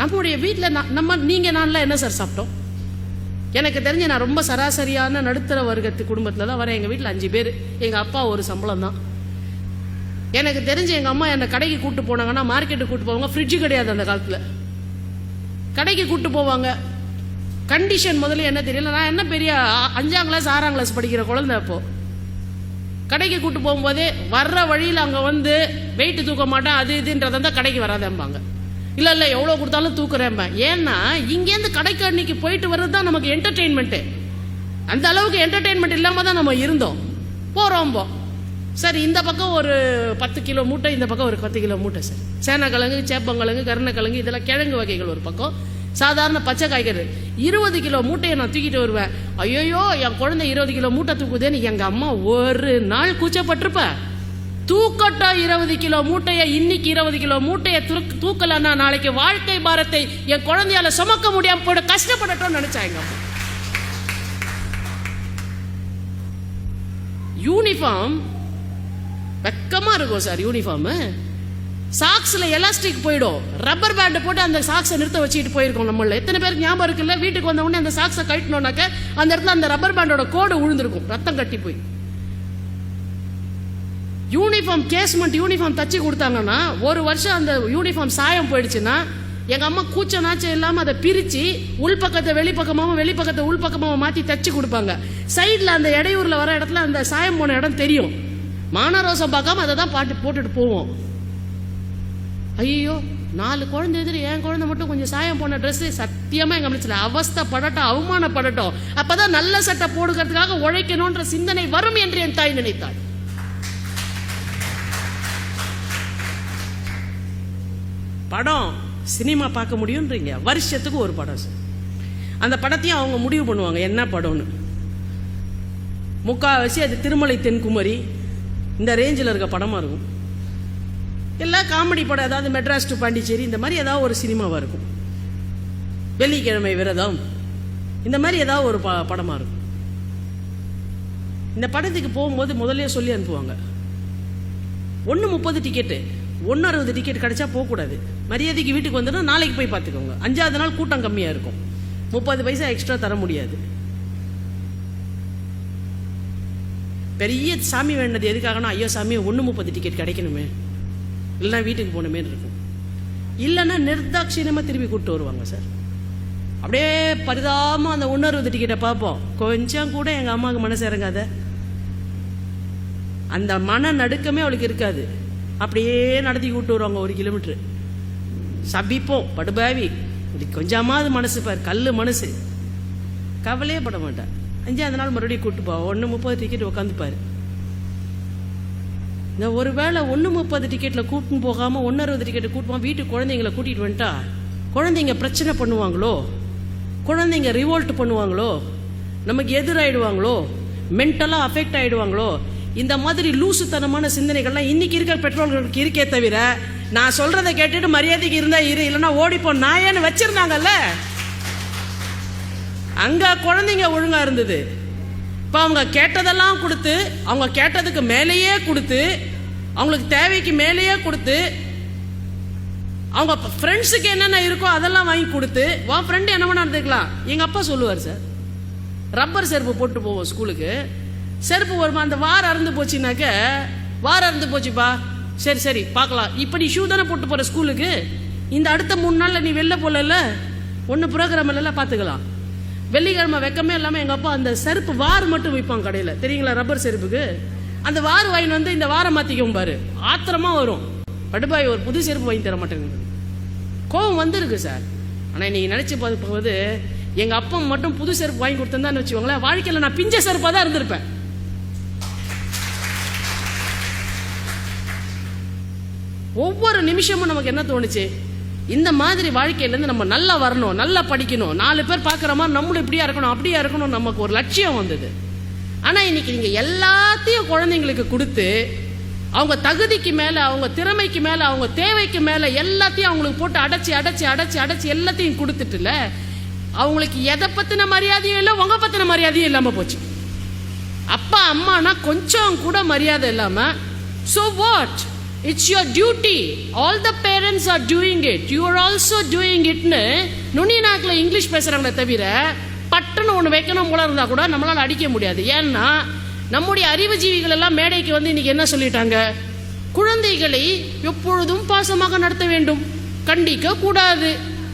நம்முடைய வீட்டில் நீங்கள் நான்லாம் என்ன சார் சாப்பிட்டோம்? எனக்கு தெரிஞ்சு நான் ரொம்ப சராசரியான நடுத்தர வர்க்கத்து குடும்பத்தில் தான் வரேன். எங்கள் வீட்டில் 5 பேர், எங்கள் அப்பா ஒரு சம்பளம் தான். எனக்கு தெரிஞ்சு எங்கள் அம்மா என்னை கடைக்கு கூப்பிட்டு போனாங்கன்னா மார்க்கெட்டுக்கு கூப்பிட்டு போவாங்க. ஃப்ரிட்ஜு கிடையாது அந்த காலத்தில். கடைக்கு கூப்பிட்டு போவாங்க. கண்டிஷன் முதல்ல என்ன தெரியல, நான் என்ன பெரிய 5ஆம் கிளாஸ் 6ஆம் கிளாஸ் படிக்கிற குழந்தை. அப்போ கடைக்கு கூப்பிட்டு போகும்போதே வர்ற வழியில் அங்கே வந்து வெயிட்டு தூக்க மாட்டேன் அது இதுன்றதை தான் கடைக்கு வராதேம்பாங்க. இல்லை இல்லை எவ்வளோ கொடுத்தாலும் தூக்குறேன்பேன். ஏன்னா இங்கேருந்து கடைக்கு அன்னைக்கு போயிட்டு வர்றது தான் நமக்கு என்டர்டெயின்மெண்ட்டு. அந்த அளவுக்கு என்டர்டெயின்மெண்ட் இல்லாமல் தான் நம்ம இருந்தோம். போகிறோம்போ சரி, இந்த பக்கம் ஒரு 10 கிலோ மூட்டை, இந்த பக்கம் ஒரு 10 கிலோ மூட்டை சார். சேனக்கிழங்கு, சேப்பங்கிழங்கு, கருணக்கிழங்கு, இதெல்லாம் கிழங்கு வகைகள் ஒரு பக்கம். சாதாரண பச்சை காய்கறி 20 கிலோ மூட்டையை நான் தூக்கிட்டு வருவேன். ஐயோயோ என் குழந்தை 20 கிலோ மூட்டை தூக்குதேன்னு எங்கள் அம்மா ஒரு நாள் கூச்சப்பட்டிருப்பேன். தூக்கட்டும் 20 கிலோ மூட்டையை, இன்னைக்கு 20 கிலோ மூட்டையை தூக்கலன்னா நாளைக்கு வாழ்க்கை பாரத்தை என் குழந்தையால சுமக்க முடியாம போட கஷ்டப்படட்டும் நினைச்சாங்க. யூனிஃபார்ம் வெக்கமா இருக்கும் சார். யூனிஃபார்ம் சாக்ஸ்ல எலாஸ்டிக் போயிடும். ரப்பர் பேண்ட் போட்டு அந்த சாக்ஸை நிறுத்த வச்சுட்டு போயிருக்கோம். நம்மள எத்தனை பேருக்கு ஞாபகம் இருக்குல்ல? வீட்டுக்கு வந்த உடனே அந்த சாக்ஸை கட்டணும்னாக்க அந்த இடத்துல அந்த ரப்பர் பேண்டோட கோடு விழுந்திருக்கும், ரத்தம் கட்டி போய். யூனிஃபார்ம் கேஸ்மெண்ட் யூனிஃபார்ம் தச்சு கொடுத்தாங்கன்னா ஒரு வருஷம் அந்த யூனிஃபார்ம் சாயம் போயிடுச்சுன்னா எங்கள் அம்மா கூச்ச நாச்சம் இல்லாமல் அதை பிரித்து உள்பக்கத்தை வெளிப்பக்கமாகவும் வெளிப்பக்கத்தை உள்பக்கமாகவும் மாற்றி தச்சு கொடுப்பாங்க. சைடில் அந்த இடையூரில் வர இடத்துல அந்த சாயம் போன இடம் தெரியும். மானரோசம் பார்க்காம அதை தான் போட்டுட்டு போவோம். ஐயோ 4 குழந்தை எதிரி என் குழந்தை மட்டும் கொஞ்சம் சாயம் போன ட்ரெஸ்ஸு சத்தியமாக எங்கள் மனசில் அவஸ்தைப்படட்டும், அவமானப்படட்டும். அப்போதான் நல்ல சட்டை போடுகிறதுக்காக உழைக்கணுன்ற சிந்தனை வரும் என்று என் தாய் நினைத்தாள். படம் சினிமா பார்க்க முடியும்ன்றீங்க, வருஷத்துக்கு ஒரு படம் சார். அந்த படத்தையும் அவங்க முடிவு பண்ணுவாங்க என்ன படம்னு. முக்கால்வாசி அது திருமலை தென்குமரி இந்த ரேஞ்சில் இருக்க படமாக இருக்கும். எல்லாம் காமெடி படம், அதாவது மெட்ராஸ் டு பாண்டிச்சேரி இந்த மாதிரி ஏதாவது ஒரு சினிமாவாக இருக்கும். வெள்ளிக்கிழமை விரதம் இந்த மாதிரி ஏதாவது ஒரு படமாக இருக்கும். இந்த படத்துக்கு போகும்போது முதல்ல சொல்லி அனுப்புவாங்க 1:30 டிக்கெட்டு, 1:60 டிக்கெட் கிடைச்சா போகக்கூடாது. மரியாதைக்கு வீட்டுக்கு வந்துடும், நாளைக்கு போய் பார்த்துக்கோங்க. 5ஆவது நாள் கூட்டம் கம்மியாக இருக்கும், 30 பைசா எக்ஸ்ட்ரா தர முடியாது. பெரிய சாமி வேண்டது எதுக்காகனா, ஐயோ சாமி 1:30 டிக்கெட் கிடைக்கணுமே, இல்லைன்னா வீட்டுக்கு போகணுமே இருக்கும். இல்லைன்னா நிர்தாட்சியமாக திருப்பி கூப்பிட்டு வருவாங்க சார். அப்படியே பரிதாபமாக அந்த 1:60 டிக்கெட்டை பார்ப்போம். கொஞ்சம் கூட எங்கள் அம்மாவுக்கு மனசு இறங்காத, அந்த மன நடுக்கமே அவளுக்கு இருக்காது. அப்படியே நடத்தி கூப்பிட்டு வருவாங்க 1 கிலோமீட்டரு. சபிப்போம், படுபாவி, இது கொஞ்சமாவது மனசு பாரு, கல் மனசு, கவலையே பட மாட்டேன். 5ஆவது நாள் மறுபடியும் கூப்பிட்டு போ, 1:30 டிக்கெட் உட்காந்துப்பாரு. இந்த ஒரு வேளை 1:30 டிக்கெட்டில் கூட்டின்னு போகாமல் 1:60 டிக்கெட்டு கூட்டுவோம். வீட்டுக்கு குழந்தைங்களை கூட்டிகிட்டு வந்துட்டா குழந்தைங்க பிரச்சனை பண்ணுவாங்களோ, குழந்தைங்க ரிவோல்ட் பண்ணுவாங்களோ, நமக்கு எதிராயிடுவாங்களோ, மென்டலாக அஃபெக்ட் ஆகிடுவாங்களோ, இந்த மாதிரி லூசுத்தனமான சிந்தனைகள்லாம் இன்னைக்கு இருக்கிற பெற்றோர்களுக்கு இருக்கே தவிர, நான் சொல்றதை கேட்டுட்டு மரியாதைக்கு இருந்தா இரு, இல்லைன்னா ஓடிப்போம் நாயன்னு வச்சிருந்தாங்கல்ல, அங்க குழந்தைங்க ஒழுங்கா இருந்தது. இப்போ அவங்க கேட்டதெல்லாம் கொடுத்து, அவங்க கேட்டதுக்கு மேலேயே கொடுத்து, அவங்களுக்கு தேவைக்கு மேலேயே கொடுத்து, அவங்க ஃப்ரெண்ட்ஸுக்கு என்னென்ன இருக்கோ அதெல்லாம் வாங்கி கொடுத்து, வா ஃப்ரெண்டு என்ன வேணா இருந்துக்கலாம். எங்கள் அப்பா சொல்லுவார் சார், ரப்பர் செருப்பு போட்டு போவோம் ஸ்கூலுக்கு. செருப்பு வருமா, அந்த வாரம் அறுந்து போச்சுனாக்க, வாரம் அறுந்து போச்சுப்பா, சரி சரி பார்க்கலாம். இப்போ நீ ஷூ தானே போட்டு போகிற ஸ்கூலுக்கு, இந்த அடுத்த 3 நாளில் நீ வெளில போகல, ஒன்று ப்ரோக்ராம் எல்லாம் பார்த்துக்கலாம். வெள்ளிக்கிழமை வெக்கமே இல்லாமல் எங்கள் அப்பா அந்த செருப்பு வார் மட்டும் விற்பாங்க கடையில், தெரியுங்களா, ரப்பர் செருப்புக்கு. அந்த வார் வாங்கிட்டு வந்து இந்த வாரம் மாற்றிக்கவும் பாரு, ஆத்திரமாக வரும். படுபாய் ஒரு புது செருப்பு வாங்கி தர மாட்டேங்குது, கோவம் வந்துருக்கு சார். ஆனால் நீங்கள் நினச்சி பார்க்கும்போது எங்கள் அப்பா மட்டும் புது செருப்பு வாங்கி கொடுத்துருந்தான்னு வச்சுக்கோங்களேன், வாழ்க்கையில் நான் பிஞ்ச செருப்பாக தான் இருந்திருப்பேன். ஒவ்வொரு நிமிஷமும் நமக்கு என்ன தோணுச்சு, இந்த மாதிரி வாழ்க்கையிலேருந்து நம்ம நல்லா வரணும், நல்லா படிக்கணும், 4 பேர் பார்க்குற மாதிரி நம்மளும் இப்படியா இருக்கணும் அப்படியா இருக்கணும், நமக்கு ஒரு லட்சியம் வந்தது. ஆனால் இன்னைக்கு நீங்கள் எல்லாத்தையும் குழந்தைங்களுக்கு கொடுத்து, அவங்க தகுதிக்கு மேலே, அவங்க திறமைக்கு மேலே, அவங்க தேவைக்கு மேலே எல்லாத்தையும் அவங்களுக்கு போட்டு அடைச்சி அடைச்சி அடைச்சி அடைச்சி எல்லாத்தையும் கொடுத்துட்டுல, அவங்களுக்கு எதை பற்றின மரியாதையும் இல்லை, உங்க பற்றின மரியாதையும் இல்லாமல் போச்சு. அப்பா அம்மானா கொஞ்சம் கூட மரியாதை இல்லாமல், so what, it's your duty. All the parents are doing it, you are also doing இட்னு நுனி நாக்கில் இங்கிலீஷ் பேசுறாங்களே தவிர பட்டுன்னு ஒன்று வைக்கணும் போல இருந்தா கூட நம்மளால அடிக்க முடியாது. ஏன்னா நம்முடைய அறிவுஜீவிகள் எல்லாம் மேடைக்கு வந்து இன்னைக்கு என்ன சொல்லிட்டாங்க, குழந்தைகளை எப்பொழுதும் பாசமாக நடத்த வேண்டும், கண்டிக்க கூடாது,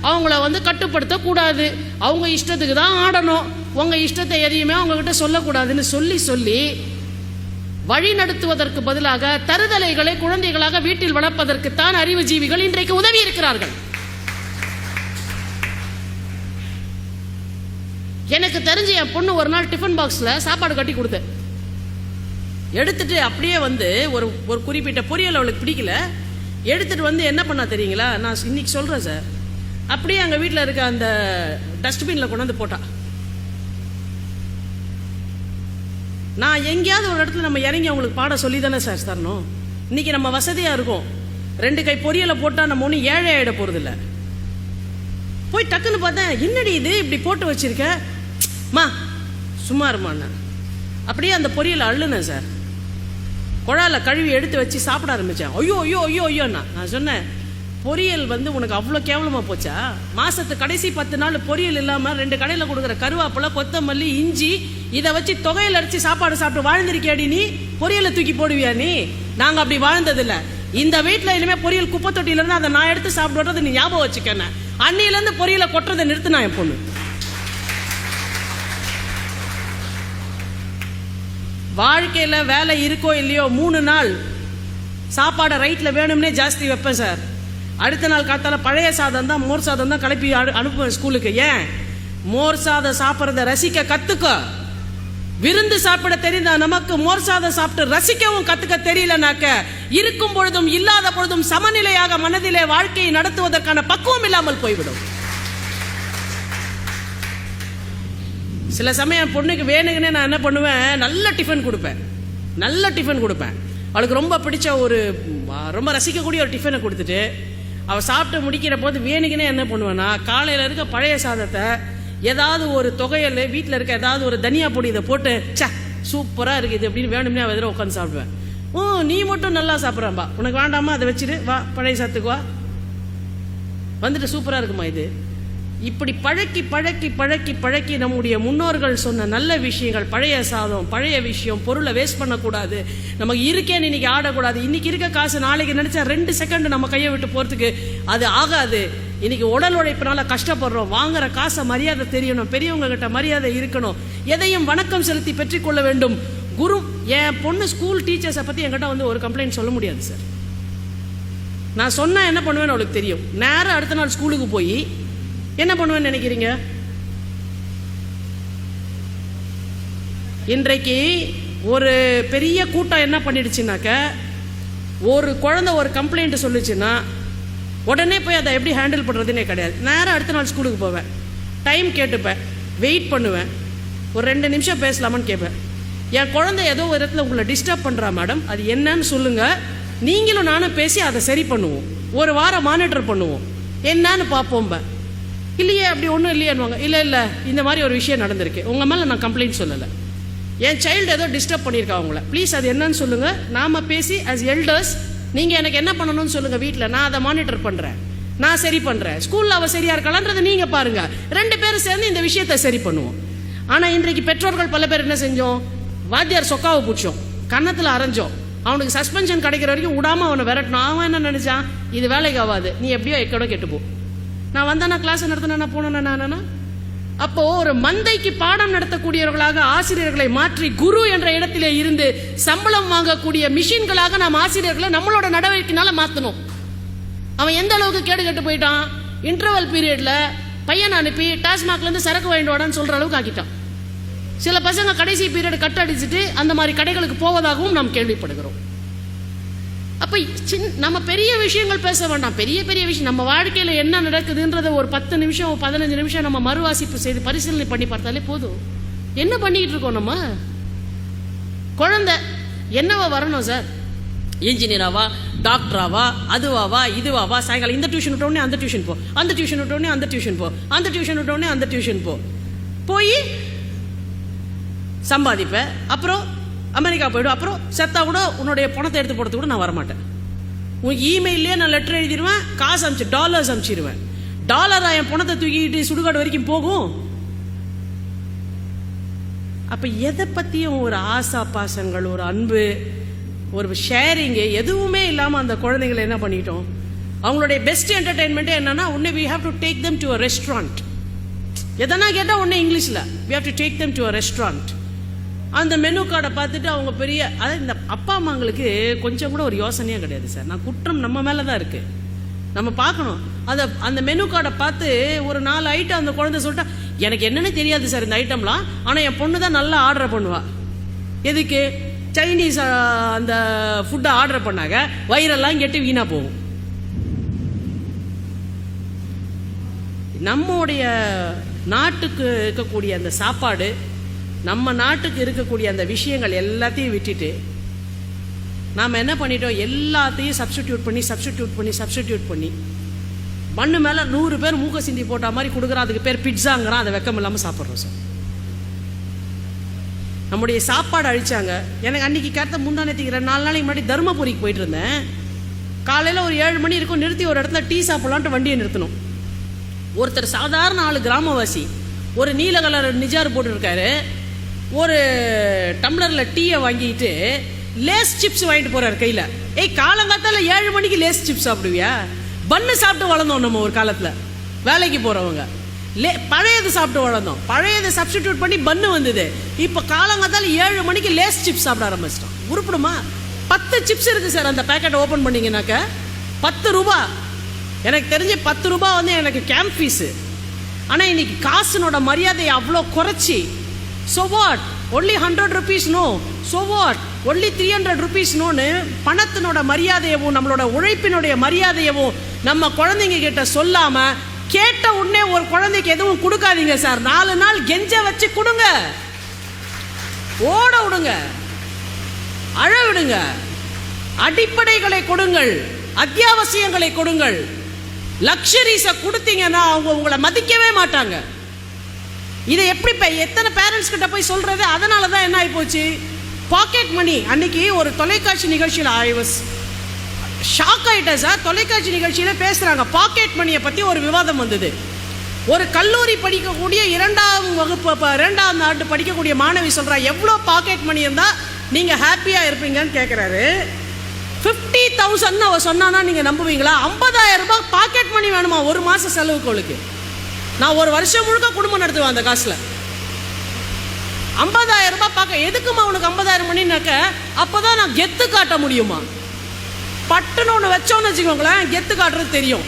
அவங்கள வந்து கட்டுப்படுத்த கூடாது, அவங்க இஷ்டத்துக்கு தான் ஆடணும், உங்க இஷ்டத்தை எதையுமே அவங்க கிட்ட சொல்லக்கூடாதுன்னு சொல்லி சொல்லி வழி நடத்துவதற்கு பதிலாக தருதலைகளை குழந்தைகளாக வீட்டில் வளர்ப்பதற்குத்தான் அறிவுஜீவிகள் இன்றைக்கு உதவி இருக்கிறார்கள். எனக்கு தெரிஞ்ச என் பொண்ணு ஒரு நாள் டிஃபன் பாக்ஸ்ல சாப்பாடு கட்டி கொடுத்தேன். எடுத்துட்டு அப்படியே வந்து ஒரு குறிப்பிட்ட பொரியல் அவளுக்கு பிடிக்கல, எடுத்துட்டு வந்து என்ன பண்ணா தெரியுங்களா, நான் இன்னைக்கு சொல்றேன் சார், அப்படியே அங்க வீட்டில் இருக்க அந்த டஸ்ட்பின்ல கொண்டு வந்து போட்டா. நான் எங்கேயாவது ஒரு இடத்துல நம்ம இறங்கி அவங்களுக்கு பாட சொல்லி தானே சார் தரணும். இன்னைக்கு நம்ம வசதியா இருக்கும், 2 கை பொரியலை போட்டா நம்ம ஒன்றும் ஏழை ஆயிட போறது இல்லை. போய் டக்குன்னு பார்த்தேன், என்னடி இது இப்படி போட்டு வச்சிருக்க, மா சும்மா இருமான்னு அப்படியே அந்த பொரியலை அள்ளுனேன் சார். குழால கழுவி எடுத்து வச்சு சாப்பிட ஆரம்பிச்சேன். ஐயோ ஐயோ ஐயோ ஐயோண்ணா. நான் சொன்னேன், பொரியல் வந்து உனக்கு அவ்வளோ கேவலமாக போச்சா? மாசத்து கடைசி 10 நாள் பொரியல் இல்லாமல் 2 கடையில் கொடுக்குற கருவேப்பிலை, கொத்தமல்லி, இஞ்சி இதை வச்சு தொகையில் அரைச்சி சாப்பாடு சாப்பிட்டு வாழ்ந்திருக்கியாடி நீ? பொரியலை தூக்கி போடுவியா நீ? நாங்கள் அப்படி வாழ்ந்ததில்லை. இந்த வீட்டில் இனிமேல் பொரியல் குப்பை தொட்டியிலேருந்து அதை நான் எடுத்து சாப்பிடுறது நீ ஞாபகம் வச்சுக்கண்ண. அன்னிலேருந்து பொரியலை கொட்டுறதை நிறுத்தினா என் பொண்ணு. வாழ்க்கையில் வேலை இருக்கோ இல்லையோ 3 நாள் சாப்பாடை ரைட்டில் வேணும்னே ஜாஸ்தி வைப்பேன் சார். அடுத்த நாள் காத்தால பழைய சாதம் தான், மோர் சாதம் தான் கிளப்பி அனுப்புவேன் ஸ்கூலுக்கு. ஏன்? மோர் சாதம் சாப்பிட்றத ரசிக்க கத்துக்க. விருந்து சாப்பிட தெரிந்த நமக்கு மோர் சாதம் சாப்பிட்டு ரசிக்கவும் கத்துக்க தெரியலனாக்க இருக்கும் பொழுதும் இல்லாத பொழுதும் சமநிலையாக மனதிலே வாழ்க்கையை நடத்துவதற்கான பக்குவம் இல்லாமல் போய்விடும். சில சமயம் பொண்ணுக்கு வேணுங்கன்னே நான் என்ன பண்ணுவேன், நல்ல டிஃபன் கொடுப்பேன். அவளுக்கு ரொம்ப பிடிச்ச ஒரு ரொம்ப ரசிக்கக்கூடிய ஒரு டிஃபனை கொடுத்துட்டு அவள் சாப்பிட்டு முடிக்கிற போது வேணுங்கன்னே என்ன பண்ணுவேன்னா, காலையில் இருக்க பழைய சாதத்தை ஏதாவது ஒரு தொகையில் வீட்டில் இருக்க ஏதாவது ஒரு தனியா பொடி இதை போட்டு சே சூப்பராக இருக்குது அப்படின்னு வேணும்னே அவள் எதிர உட்காந்து சாப்பிடுவேன். நீ மட்டும் நல்லா சாப்பிட்றான்பா, உனக்கு வேண்டாமா அதை வச்சுட்டு வா பழைய சாதத்துக்கு வா, வந்துட்டு சூப்பராக இருக்குமா இது. இப்படி பழக்கி பழக்கி பழக்கி பழக்கி நம்முடைய முன்னோர்கள் சொன்ன நல்ல விஷயங்கள், பழைய சாதம், பழைய விஷயம், பொருளை வேஸ்ட் பண்ணக்கூடாது, நமக்கு இருக்கேன்னு இன்னைக்கு ஆடக்கூடாது, இன்னைக்கு இருக்க காசு நாளைக்கு நினைச்சா 2 செகண்ட் நம்ம கையை விட்டு போறதுக்கு அது ஆகாது. இன்னைக்கு உடல் உழைப்பினால கஷ்டப்படுறோம், வாங்குற காசை மரியாதை தெரியணும், பெரியவங்க கிட்ட மரியாதை இருக்கணும், எதையும் வணக்கம் செலுத்தி பெற்றுக்கொள்ள வேண்டும். குரு என் பொண்ணு ஸ்கூல் டீச்சர்ஸை பத்தி என்கிட்ட வந்து ஒரு கம்ப்ளைண்ட் சொல்ல முடியாது சார். நான் சொன்னா என்ன பண்ணுவேன்னு அவளுக்கு தெரியும். நேரம் அடுத்த நாள் ஸ்கூலுக்கு போய் என்ன பண்ணுவேன்னு நினைக்கிறீங்க? இன்றைக்கு ஒரு பெரிய கூட்டம் என்ன பண்ணிடுச்சுனாக்க, ஒரு குழந்தை ஒரு கம்ப்ளைண்ட் சொல்லுச்சுன்னா உடனே போய் அதை எப்படி ஹேண்டில் பண்ணுறதுன்னே கிடையாது. நேரம் அடுத்த நாள் ஸ்கூலுக்கு போவேன், டைம் கேட்டுப்பேன், வெயிட் பண்ணுவேன், ஒரு 2 நிமிஷம் பேசலாமான்னு கேட்பேன். என் குழந்தை ஏதோ ஒரு இடத்துல உங்களை டிஸ்டர்ப் பண்ணுறா மேடம், அது என்னன்னு சொல்லுங்கள், நீங்களும் நானும் பேசி அதை சரி பண்ணுவோம், ஒரு வாரம் மானிட்டர் பண்ணுவோம், என்னன்னு பார்ப்போம்ப. இல்லையே அப்படி ஒன்றும் இல்லையேன்னுவாங்க. இல்லை இந்த மாதிரி ஒரு விஷயம் நடந்திருக்கு, உங்கள் மேலே நான் கம்ப்ளைண்ட் சொல்லலை, என் சைல்டு ஏதோ டிஸ்டர்ப் பண்ணியிருக்கா அவங்கள, ப்ளீஸ் அது என்னன்னு சொல்லுங்கள், நாம் பேசி ஆஸ் எல்டர்ஸ் நீங்கள் எனக்கு என்ன பண்ணணும்னு சொல்லுங்கள், வீட்டில் நான் அதை மானிட்டர் பண்ணுறேன், நான் சரி பண்ணுறேன், ஸ்கூலில் அவள் சரியாக இருக்கலான்றதை நீங்கள் பாருங்கள், 2 பேரும் சேர்ந்து இந்த விஷயத்தை சரி பண்ணுவோம். ஆனால் இன்றைக்கு பெற்றோர்கள் பல பேர் என்ன செஞ்சோம், வாத்தியார் சொக்காவை பிடிச்சோம், கன்னத்தில் அரைஞ்சோம், அவனுக்கு சஸ்பென்ஷன் கிடைக்கிற வரைக்கும் விடாமல் அவனை விரட்டணும். அவன் என்ன நினச்சான், இது வேலைக்கு ஆகாது, நீ எப்படியோ எக்கடோ கெட்டுப்போ, நான் வந்தானா கிளாஸ் நடத்தினா போனா நானா. அப்போ ஒரு மந்தைக்கு பாடம் நடத்தக்கூடியவர்களாக ஆசிரியர்களை மாற்றி குரு என்ற இடத்திலே இருந்து சம்பளம் வாங்கக்கூடிய மிஷின்களாக நாம் ஆசிரியர்களை நம்மளோட நடவடிக்கைனால மாற்றணும். அவன் எந்த அளவுக்கு கேடு கட்டு போயிட்டான், இன்டர்வல் பீரியட்ல பையனை அனுப்பி டாஸ்மாக்ல இருந்து சரக்கு வாங்கிட்டு வாடான்னு சொல்ற அளவுக்கு ஆக்கிட்டான். சில பசங்க கடைசி பீரியட் கட் அடிச்சுட்டு அந்த மாதிரி கடைகளுக்கு போவதாகவும் நாம் கேள்விப்படுகிறோம். அப்ப நம்ம பெரிய விஷயங்கள் பேச வேண்டாம், பெரிய பெரிய விஷயம் நம்ம வாழ்க்கையில என்ன நடக்குதுன்றத ஒரு 10 நிமிஷம் 15 நிமிஷம் நம்ம மறுவாசிப்பு செய்து பரிசீலனை பண்ணி பார்த்தாலே போதும். என்ன பண்ணிட்டு இருக்கோம் நம்ம? குழந்தை என்னவா வரணும் சார், இன்ஜினியராவா, டாக்டராவா, அதுவாவா, இதுவாவா, சாயங்காலம் இந்த டியூஷன் விட்டோடனே அந்த டியூஷன் போ, அந்த டியூஷன் விட்டோடனே அந்த டியூஷன் போ, அந்த டியூஷன் விட்டோடனே அந்த டியூஷன் போ, போய் சம்பாதிப்பேன், அப்புறம் அமெரிக்கா போய்டும், அப்புறம் செத்தா கூட உன்னுடைய பணத்தை எடுத்து போடுறது கூட நான் வரமாட்டேன். உன் இமெயிலே நான் லெட்டர் எழுதிடுவேன், காசு அனுப்பிச்சு டாலர்ஸ் அனுப்பிச்சிடுவேன். டாலரா என் பணத்தை தூக்கிட்டு சுடுகாடு வரைக்கும் போகும்? அப்ப எதை பத்தியும் ஒரு ஆசா பாசங்கள், ஒரு அன்பு, ஒரு ஷேரிங்கு எதுவுமே இல்லாம அந்த குழந்தைங்களை என்ன பண்ணிட்டோம்? அவங்களுடைய பெஸ்ட் என்டர்டைன்மெண்ட்டே என்னன்னா, உடனே we have to take them to a restaurant. எதனா கேட்டா உடனே இங்கிலீஷ்ல we have to take them to a restaurant. அந்த மெனு கார்டை பார்த்துட்டு அவங்க பெரிய, அதாவது இந்த அப்பா அம்மாங்களுக்கு கொஞ்சம் கூட ஒரு யோசனையே கிடையாது சார். நான் குற்றம் நம்ம மேல தான் இருக்கு, நம்ம பார்க்கணும். அந்த மெனு கார்டை பார்த்து ஒரு 4 ஐட்டம் அந்த குழந்தை சொல்லிட்டா, எனக்கு என்னன்னு தெரியாது சார் இந்த ஐட்டம்லாம், ஆனால் என் பொண்ணு தான் நல்லா ஆர்டர் பண்ணுவா. எதுக்கு? சைனீஸ் அந்த ஃபுட்டை ஆர்டர் பண்ணாங்க, வயிறெல்லாம் கெட்டு வீணா போகும். நம்முடைய நாட்டுக்கு இருக்கக்கூடிய அந்த சாப்பாடு, நம்ம நாட்டுக்கு இருக்கக்கூடிய அந்த விஷயங்கள் எல்லாத்தையும் விட்டுட்டு நாம் என்ன பண்ணிட்டோம்? எல்லாத்தையும் சப்ஸ்டிடியூட் பண்ணி மண்ணு மேலே 100 பேர் மூக்க சிந்தி போட்ட மாதிரி கொடுக்குறான். அதுக்கு பேர் பிட்ஸாங்கிறான். அதை வெக்கம் இல்லாமல் சாப்பிட்றோம் சார். நம்முடைய சாப்பாடு அழிச்சாங்க. எனக்கு அன்னைக்கு கருத்த முந்தானத்துக்கு 4 நாளைக்கு முன்னாடி தருமபுரிக்கு போயிட்டு இருந்தேன். காலையில் ஒரு 7 மணி இருக்கும், நிறுத்தி ஒரு இடத்துல டீ சாப்பிடலான்ட்டு வண்டியை நிறுத்தணும். ஒருத்தர் சாதாரண ஆளு, கிராமவாசி, ஒரு நீல கலர் நிஜார் போட்டுருக்காரு, ஒரு டம்ளரில் டீயை வாங்கிட்டு லேஸ் சிப்ஸ் வாங்கிட்டு போறாரு கையில். காலங்காத்தால 7 மணிக்கு லேஸ் சிப்ஸ் சாப்பிடுவியா? பன்னு சாப்பிட்டு வளர்ந்தோம் நம்ம ஒரு காலத்தில், வேலைக்கு போகிறவங்க. பழையது சாப்பிட்டு வளர்ந்தோம். பழையதை சப்ஸ்டிடியூட் பண்ணி பன்னு வந்தது. இப்போ காலங்காத்தால 7 மணிக்கு லேஸ் சிப்ஸ் சாப்பிட ஆரம்பிச்சிட்டோம். உருப்பிடுமா? 10 சிப்ஸ் இருக்கு சார் அந்த பேக்கெட் ஓப்பன் பண்ணீங்கன்னாக்க 10 ரூபா. எனக்கு தெரிஞ்ச 10 ரூபா வந்து எனக்கு கேம்ப் ஃபீஸு. ஆனால் இன்னைக்கு காசுனோட மரியாதையை அவ்வளோ குறைச்சி, so what, only 100 rupees no, so what, only 300 rupees நோன்னு பணத்தினோட மரியாதையவும் நம்மளோட உழைப்பினுடைய மரியாதையவும் நம்ம குழந்தைங்க கிட்ட சொல்லாம, கேட்ட உடனே ஒரு குழந்தைக்கு எதுவும் கொடுக்காதீங்க சார். 4 நாள் கெஞ்ச வச்சு கொடுங்க, ஓட விடுங்க, அழ விடுங்க, அடிப்படைகளை கொடுங்கள், அத்தியாவசியங்களை கொடுங்கள். லக்ஸரிஸை கொடுத்தீங்கன்னா அவங்க உங்களை மதிக்கவே மாட்டாங்க. இதை எப்படி எத்தனை பேரண்ட்ஸ் கிட்ட போய் சொல்றது? அதனால தான் என்ன ஆகி போச்சு, பாக்கெட் மணி. அன்னைக்கு ஒரு தொலைக்காட்சி நிகழ்ச்சியில் ஐ வாஸ் ஷாக் ஆயிட்டேன் சார். தொலைக்காட்சி நிகழ்ச்சியில பேசுறாங்க, பாக்கெட் மணியை பத்தி ஒரு விவாதம் வந்தது. ஒரு கல்லூரி படிக்கக்கூடிய 2ஆம் வகுப்பு 2ஆம் ஆண்டு படிக்கக்கூடிய மாணவி சொல்றா, எவ்வளோ பாக்கெட் மணி இருந்தா நீங்க ஹாப்பியா இருப்பீங்கன்னு கேட்கிறாரு. 50,000 அவ சொன்னானா நீங்க நம்புவீங்களா? 50,000 ரூபாய் பாக்கெட் மணி வேணுமா ஒரு மாசம் செலவுக்கு? நான் ஒரு வருஷம் முழுக்க குடும்பம் நடத்துவேன் அந்த காசுல. 50,000 ரூபாய் பார்க்க எதுக்குமா உனக்கு 50,000 மணினாக்க? அப்பதான் நான் கெத்து காட்ட முடியுமா? பட்டுன்னு ஒன்று வச்சோன்னு வச்சுக்கோங்களேன், கெத்து காட்டுறது தெரியும்.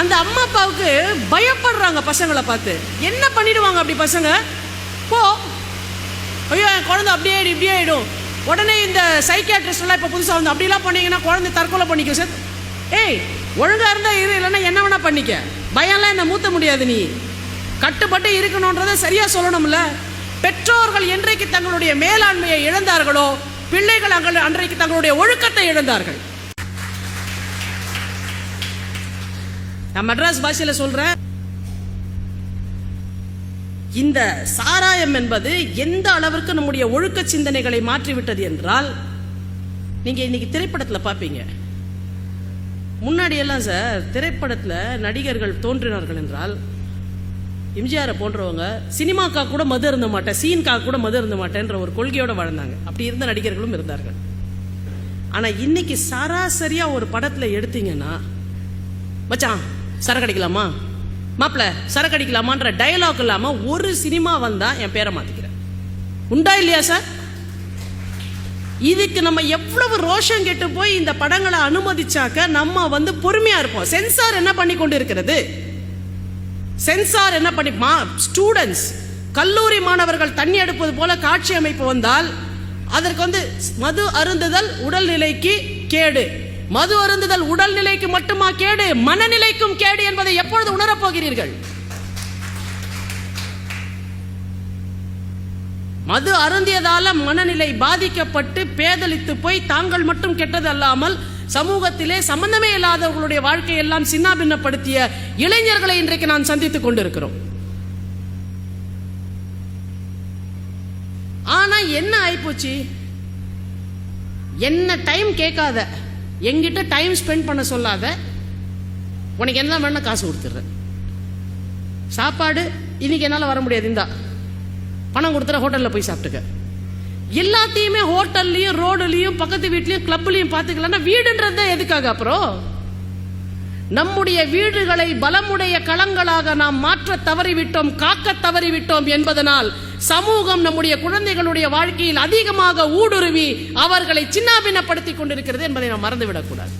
அந்த அம்மா அப்பாவுக்கு பயப்படுறாங்க பசங்களை பார்த்து. என்ன பண்ணிடுவாங்க அப்படி பசங்க? போ, ஐயோ என் குழந்தை அப்படியே ஆயிடும் இப்படியே ஆயிடும். உடனே இந்த சைக்கியாட்ரிஸ்ட் எல்லாம் இப்போ புதுசாக வந்து அப்படிலாம் பண்ணீங்கன்னா குழந்தை தற்கொலை பண்ணிக்க சார். ஒழுங்கா இருந்தா இரு, இல்லைன்னா என்ன வேணா பண்ணிக்க. பயம்லாம் என்ன மூத்த முடியாது. நீ கட்டுப்பட்டு இருக்கணும்ன்றதை சரியா சொல்லணும்ல. பெற்றோர்கள் என்றைக்கு தங்களுடைய மேலாண்மையை இழந்தார்களோ, பிள்ளைகள் அன்றைக்கு தங்களுடைய ஒழுக்கத்தை இழந்தார்கள். நான் மெட்ராஸ் பாஷையில சொல்றேன், இந்த சாராயம் என்பது எந்த அளவிற்கு நம்முடைய ஒழுக்க சிந்தனைகளை மாற்றிவிட்டது என்றால், நீங்க இன்னைக்கு திரைப்படத்தில் பார்ப்பீங்க. முன்னாடி எல்லாம் சார் திரைப்படத்தில் நடிகர்கள் தோன்றினார்கள் என்றால், எம்ஜிஆரை போன்றவங்க சினிமாக்கா கூட மது இருந்த மாட்டேன், சீன்கா கூட மது இருந்த மாட்டேன்ற ஒரு கொள்கையோட வாழ்ந்தாங்க. அப்படி இருந்த நடிகர்களும் இருந்தார்கள். ஆனா இன்னைக்கு சராசரியா ஒரு படத்துல எடுத்தீங்கன்னா, மச்சான் சரக்கு அடிக்கலாமா, மாப்பிள்ள சரக்கு அடிக்கலாமான்ற டயலாக் இல்லாம ஒரு சினிமா வந்தா என் பேரை மாத்திக்கிறேன். உண்டா இல்லையா சார்? இதுக்கு நம்ம எவ்வளவு ரோஷம் கெட்டு போய் இந்த படங்களை அனுமதிச்சாக்க நம்ம வந்து பொறுமையா இருப்போம். சென்சார் என்ன பண்ணி கொண்டு இருக்கிறது? சென்சார் என்ன பண்ணி, ஸ்டூடெண்ட்ஸ் கல்லூரி மாணவர்கள் தண்ணி எடுப்பது போல காட்சி அமைப்பு வந்தால் அதற்கு வந்து மது அருந்துதல் உடல்நிலைக்கு கேடு. மது அருந்துதல் உடல்நிலைக்கு மட்டுமா கேடு, மனநிலைக்கும் கேடு என்பதை எப்பொழுது உணரப்போகிறீர்கள்? மது அருந்தியதால மனநிலை பாதிக்கப்பட்டு பேதலித்து போய் தாங்கள் மட்டும் கெட்டது அல்லாமல் சமூகத்திலே சம்பந்தமே இல்லாதவர்களுடைய வாழ்க்கையெல்லாம் சின்னாபின்னப்படுத்திய இளைஞர்களை இன்றைக்கு நாம் சந்தித்துக் கொண்டிருக்கிறோம். ஆனா என்ன ஆயிப்போச்சு, என்ன டைம் கேட்காத, எங்கிட்ட டைம் ஸ்பெண்ட் பண்ண சொல்லாத, உனக்கு என்ன வேணா காசு கொடுத்துட்றேன். சாப்பாடு இன்னைக்கு என்னால் வர முடியாது, இந்தா பணம் கொடுத்துற ஹோட்டலில் போய் சாப்பிட்டுக்க. எல்லாத்தையுமே ஹோட்டல்லையும் ரோடுலையும் பக்கத்து வீட்லையும் கிளப்லையும் பார்த்துக்கலன்னா வீடுன்றது எதுக்காக? அப்புறம் நம்முடைய வீடுகளை பலமுடைய களங்களாக நாம் மாற்ற தவறிவிட்டோம், காக்க தவறிவிட்டோம் என்பதனால் சமூகம் நம்முடைய குழந்தைகளுடைய வாழ்க்கையில் அதிகமாக ஊடுருவி அவர்களை சின்னாபின்னப்படுத்திக் கொண்டிருக்கிறது என்பதை நாம் மறந்துவிடக்கூடாது.